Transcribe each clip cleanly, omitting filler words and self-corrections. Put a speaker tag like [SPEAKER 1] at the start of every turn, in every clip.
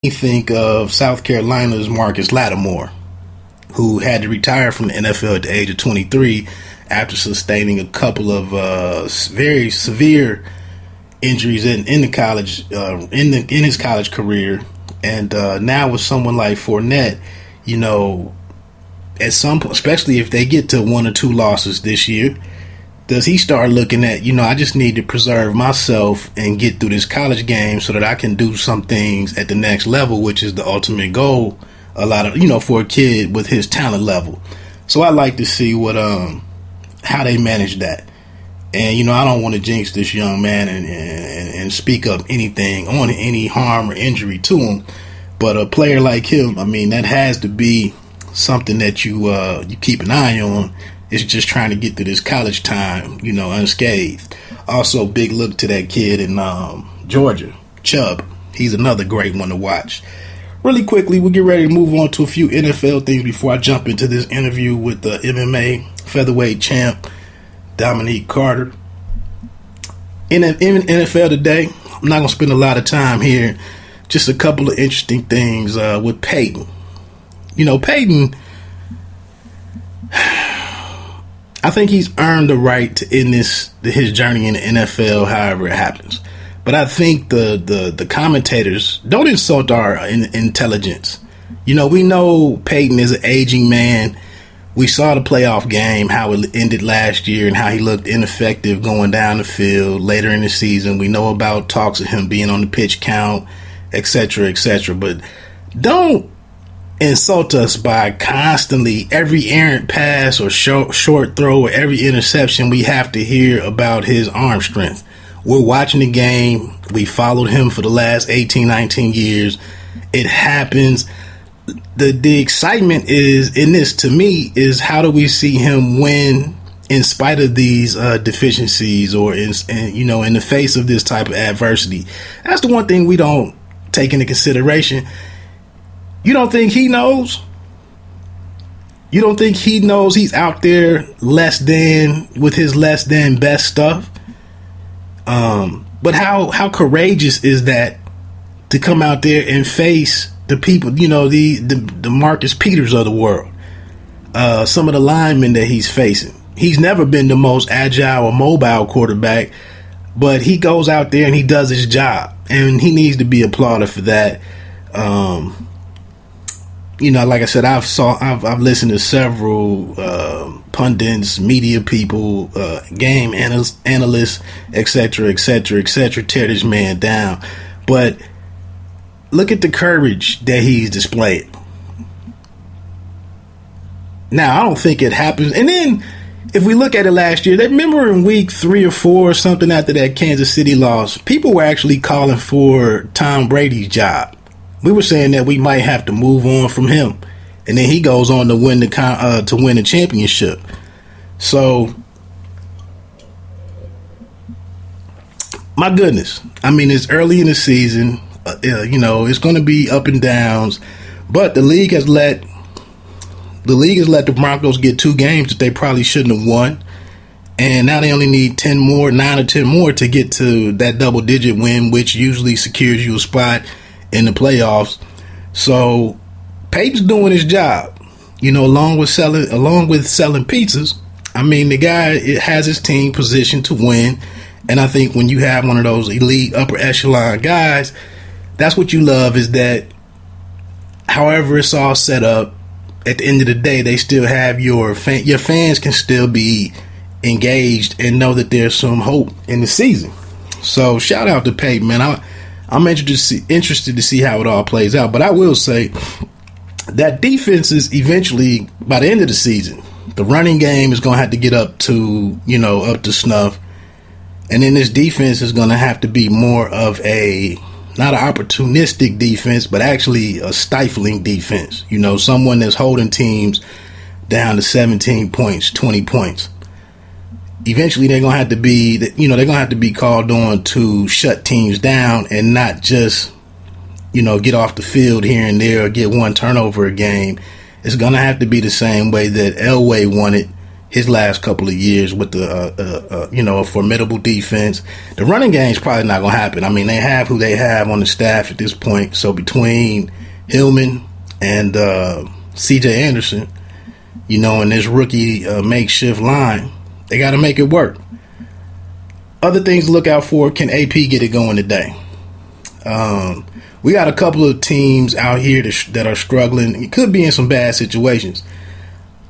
[SPEAKER 1] think of South Carolina's Marcus Lattimore, who had to retire from the NFL at the age of 23 after sustaining a couple of very severe injuries in the college in his college career. And now with someone like Fournette, at some point, especially if they get to one or two losses this year, does he start looking at, I just need to preserve myself and get through this college game so that I can do some things at the next level, which is the ultimate goal for a kid with his talent level. So I like to see how they manage that. And, I don't want to jinx this young man and speak up anything on any harm or injury to him. But a player like him, that has to be something that you keep an eye on. It's just trying to get through this college time, unscathed. Also, big look to that kid in Georgia, Chubb. He's another great one to watch. Really quickly, we'll get ready to move on to a few NFL things before I jump into this interview with the MMA featherweight champ, Dominique Carter. In NFL today, I'm not going to spend a lot of time here. Just a couple of interesting things with Peyton. Peyton, I think he's earned the right to end his journey in the NFL however it happens. But I think the commentators don't insult our intelligence. We know Peyton is an aging man. We saw the playoff game, how it ended last year and how he looked ineffective going down the field later in the season. We know about talks of him being on the pitch count, etc., etc. But don't insult us by constantly every errant pass or short throw or every interception we have to hear about his arm strength. We're watching the game. We followed him for the last 18, 19 years. It happens. The excitement is in this, to me, is how do we see him win in spite of these deficiencies or in the face of this type of adversity. That's the one thing we don't take into consideration. You don't think he knows? You don't think he knows he's out there with his less than best stuff? But how courageous is that to come out there and face the people, the Marcus Peters of the world, some of the linemen that he's facing. He's never been the most agile or mobile quarterback, but he goes out there and he does his job, and he needs to be applauded for that. Like I said, I've listened to several pundits, media people, game analysts, etc., tear this man down. But look at the courage that he's displayed. Now, I don't think it happens. And then, if we look at it last year, remember in week 3 or 4 or something after that Kansas City loss, people were actually calling for Tom Brady's job. We were saying that we might have to move on from him, and then he goes on to win the championship. So, my goodness, it's early in the season. It's going to be up and downs, but the league has let the Broncos get 2 games that they probably shouldn't have won, and now they only need 9 or 10 more to get to that double-digit win, which usually secures you a spot in the playoffs. So Peyton's doing his job, along with selling pizzas. The guy has his team positioned to win, and I think when you have one of those elite upper echelon guys, that's what you love, is that however it's all set up, at the end of the day, they still have your fans can still be engaged and know that there's some hope in the season. So shout out to Peyton, man. I'm interested to see how it all plays out. But I will say that defense is eventually, by the end of the season, the running game is going to have to get up to snuff. And then this defense is going to have to be more of not an opportunistic defense, but actually a stifling defense. Someone that's holding teams down to 17 points, 20 points. Eventually they're going to have to be, they're going to have to be called on to shut teams down and not just, get off the field here and there or get one turnover a game. It's going to have to be the same way that Elway won it, his last couple of years with a formidable defense. The running game is probably not going to happen. I mean, they have who they have on the staff at this point. So between Hillman and C.J. Anderson, and this rookie makeshift line, they got to make it work. Other things to look out for: can AP get it going today? We got a couple of teams out here that are struggling. It could be in some bad situations.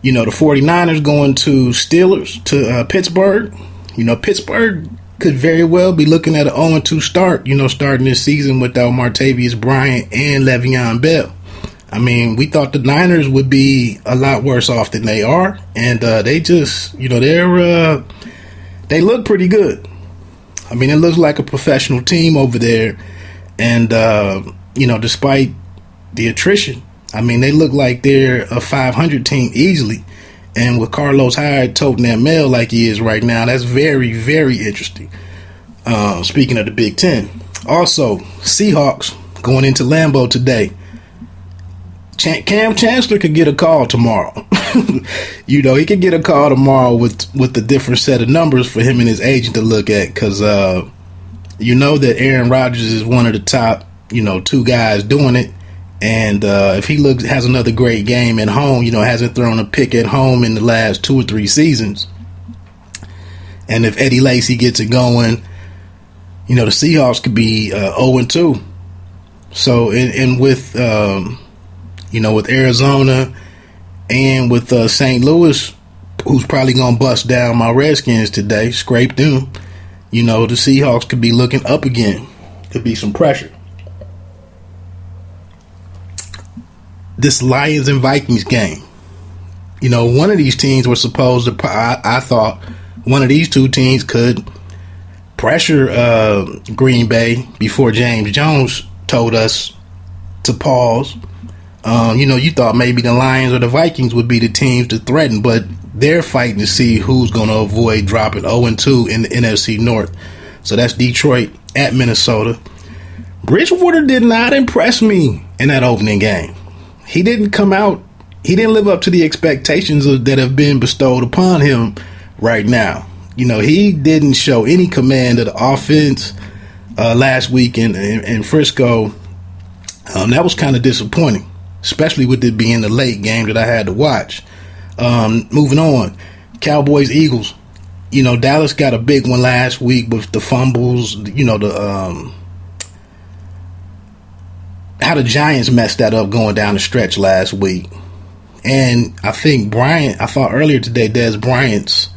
[SPEAKER 1] The 49ers going to Steelers, to Pittsburgh. Pittsburgh could very well be looking at an 0-2 start, starting this season without Martavius Bryant and Le'Veon Bell. I mean, we thought the Niners would be a lot worse off than they are. And they just, they look pretty good. I mean, it looks like a professional team over there. And, despite the attrition, I mean, they look like they're a 500 team easily. And with Carlos Hyde toting that mail like he is right now, that's very, very interesting. Speaking of the Big Ten. Also, Seahawks going into Lambeau today. Cam Chancellor could get a call tomorrow. He could get a call tomorrow with a different set of numbers for him and his agent to look at. Because, that Aaron Rodgers is one of the top, 2 guys doing it. And if he has another great game at home, hasn't thrown a pick at home in the last 2 or 3 seasons. And if Eddie Lacy gets it going, the Seahawks could be 0-2. So, and with, with Arizona and with St. Louis, who's probably going to bust down my Redskins today, scrape them, the Seahawks could be looking up again. Could be some pressure. This Lions and Vikings game, one of these teams was supposed to, I thought one of these 2 teams could pressure Green Bay before James Jones told us to pause. You thought maybe the Lions or the Vikings would be the teams to threaten, but they're fighting to see who's going to avoid dropping 0-2 in the NFC North. So that's Detroit at Minnesota. Bridgewater did not impress me in that opening game. He didn't come out. He didn't live up to the expectations that have been bestowed upon him right now. He didn't show any command of the offense last week in Frisco. That was kind of disappointing, especially with it being the late game that I had to watch. Moving on, Cowboys, Eagles. Dallas got a big one last week with the fumbles, how the Giants messed that up going down the stretch last week. And I thought earlier today, Dez Bryant's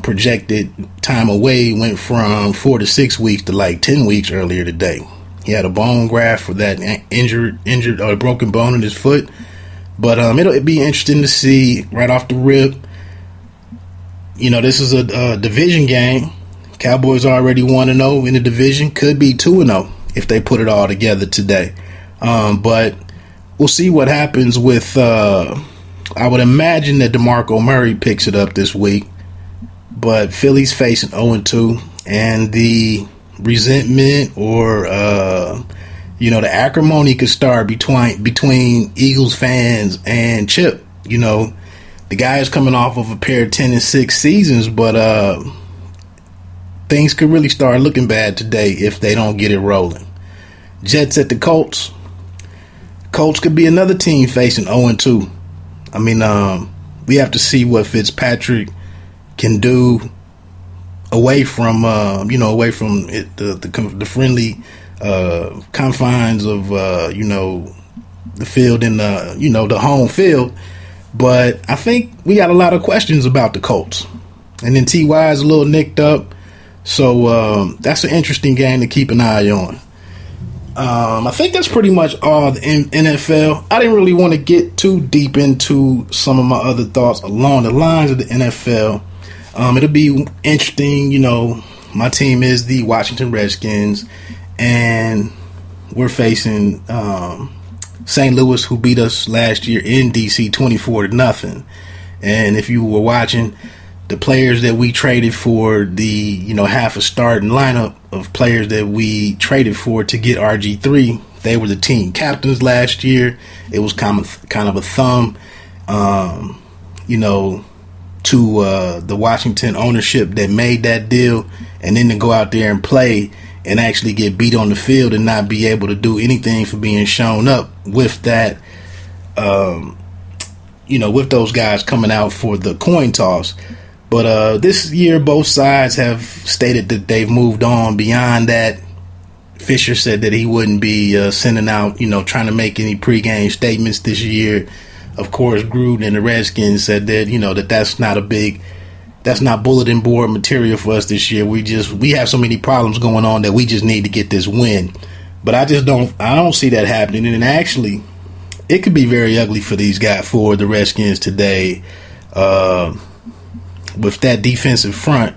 [SPEAKER 1] projected time away went from 4 to 6 weeks to like 10 weeks earlier today. He had a bone graft for that injured or broken bone in his foot. But it'll be interesting to see right off the rip. This is a division game. Cowboys already 1-0 in the division. Could be 2-0 if they put it all together today. But we'll see what happens with, I would imagine that DeMarco Murray picks it up this week. But Philly's facing 0-2. And the resentment or, the acrimony could start between Eagles fans and Chip. The guy is coming off of a pair of 10-6 seasons, but things could really start looking bad today if they don't get it rolling. Jets at the Colts. Colts could be another team facing 0-2. I mean, we have to see what Fitzpatrick can do away from the friendly confines of the field and the home field. But I think we got a lot of questions about the Colts. And then T.Y. is a little nicked up. So that's an interesting game to keep an eye on. I think that's pretty much all the NFL. I didn't really want to get too deep into some of my other thoughts along the lines of the NFL. It'll be interesting. My team is the Washington Redskins, and we're facing St. Louis, who beat us last year in DC 24-0. And if you were watching, the players that we traded for, the half a starting lineup of players that we traded for to get RG3, they were the team captains last year. It was kind of a thumb, to the Washington ownership that made that deal, and then to go out there and play and actually get beat on the field and not be able to do anything for being shown up with that, with those guys coming out for the coin toss. But this year, both sides have stated that they've moved on beyond that. Fisher said that he wouldn't be sending out, trying to make any pregame statements this year. Of course, Gruden and the Redskins said that, that's not bulletin board material for us this year. We have so many problems going on that we just need to get this win. But I don't see that happening. And actually, it could be very ugly for the Redskins today. With that defensive front,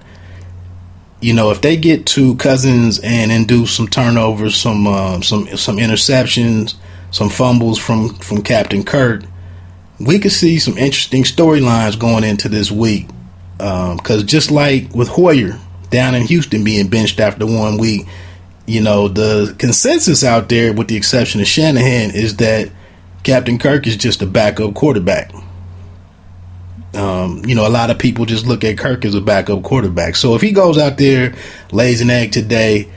[SPEAKER 1] if they get to Cousins and induce some turnovers, some interceptions, some fumbles from Captain Kirk, we could see some interesting storylines going into this week. Because just like with Hoyer down in Houston being benched after 1 week, the consensus out there, with the exception of Shanahan, is that Captain Kirk is just a backup quarterback. A lot of people just look at Kirk as a backup quarterback. So if he goes out there, lays an egg today,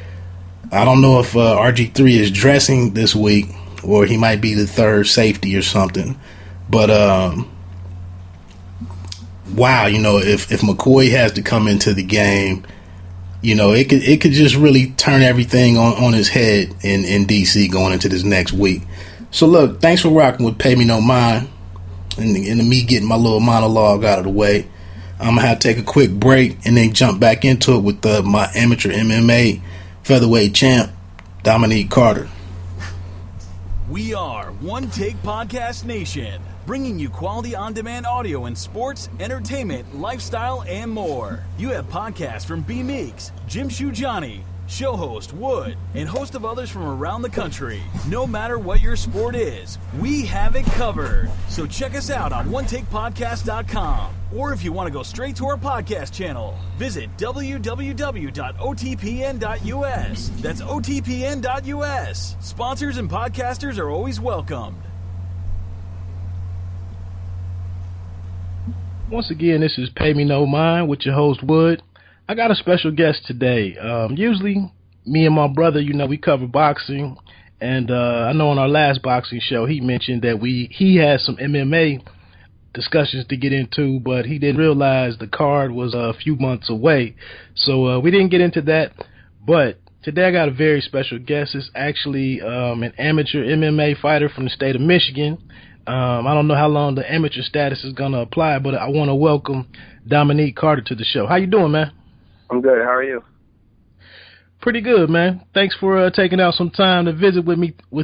[SPEAKER 1] I don't know if RG3 is dressing this week or he might be the third safety or something. But wow, if McCoy has to come into the game, it could just really turn everything on his head in DC going into this next week. So look, thanks for rocking with Pay Me No Mind. And me getting my little monologue out of the way, I'm going to have to take a quick break and then jump back into it with my amateur MMA featherweight champ, Dominique Carter.
[SPEAKER 2] We are One Take Podcast Nation, bringing you quality on-demand audio in sports, entertainment, lifestyle, and more. You have podcasts from B. Meeks, Jim Shoe Johnny, show host Wood, and host of others from around the country. No matter what your sport is, we have it covered. So check us out on OneTakePodcast.com. Or if you want to go straight to our podcast channel, visit www.otpn.us. That's otpn.us. Sponsors and podcasters are always welcomed.
[SPEAKER 1] Once again, this is Pay Me No Mind with your host Wood. I got a special guest today. Usually, me and my brother, we cover boxing. And I know on our last boxing show, he mentioned that he had some MMA discussions to get into, but he didn't realize the card was a few months away. So we didn't get into that. But today I got a very special guest. It's actually an amateur MMA fighter from the state of Michigan. I don't know how long the amateur status is going to apply, but I want to welcome Dominique Carter to the show. How you doing, man?
[SPEAKER 3] I'm good. How are you?
[SPEAKER 1] Pretty good, man. Thanks for taking out some time to visit with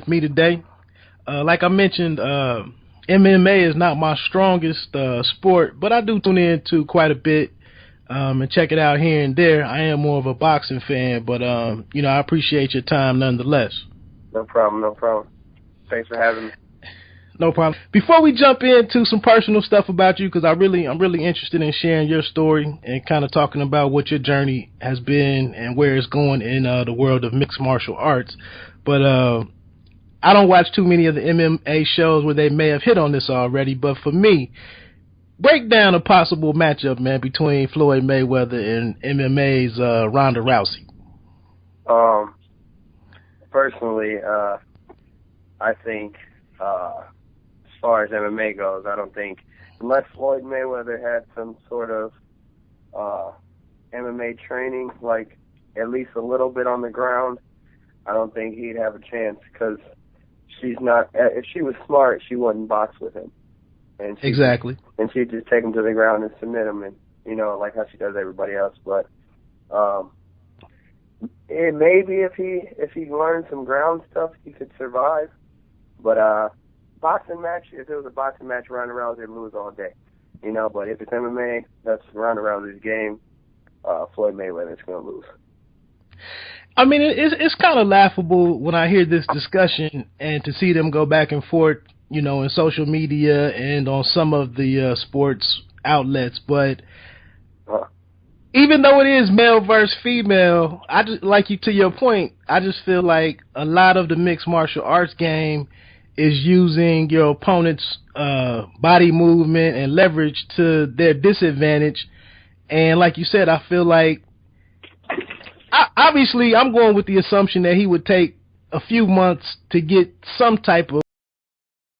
[SPEAKER 1] me today. Like I mentioned, MMA is not my strongest sport, but I do tune in to quite a bit and check it out here and there. I am more of a boxing fan, but I appreciate your time nonetheless.
[SPEAKER 3] No problem. Thanks for having me.
[SPEAKER 1] No problem. Before we jump into some personal stuff about you, because I'm really interested in sharing your story and kind of talking about what your journey has been and where it's going in the world of mixed martial arts. But I don't watch too many of the MMA shows where they may have hit on this already. But for me, break down a possible matchup, man, between Floyd Mayweather and MMA's Ronda Rousey.
[SPEAKER 3] Personally, I think as far as MMA goes, I don't think, unless Floyd Mayweather had some sort of MMA training, like at least a little bit on the ground, I don't think he'd have a chance, because she's not. If she was smart, she wouldn't box with him. And
[SPEAKER 1] exactly.
[SPEAKER 3] And she'd just take him to the ground and submit him, and like how she does everybody else. But maybe if he learned some ground stuff, he could survive. But boxing match, if it was a boxing match, Ronda Rousey would lose all day. But if it's MMA, that's Ronda Rousey's game. Floyd Mayweather is going to lose.
[SPEAKER 1] I mean, it's kind of laughable when I hear this discussion and to see them go back and forth, in social media and on some of the sports outlets. But even though it is male versus female, I just, to your point, I just feel like a lot of the mixed martial arts game
[SPEAKER 4] is using your opponent's body movement and leverage to their disadvantage. And like you said, I feel like, obviously I'm going with the assumption that he would take a few months to get some type of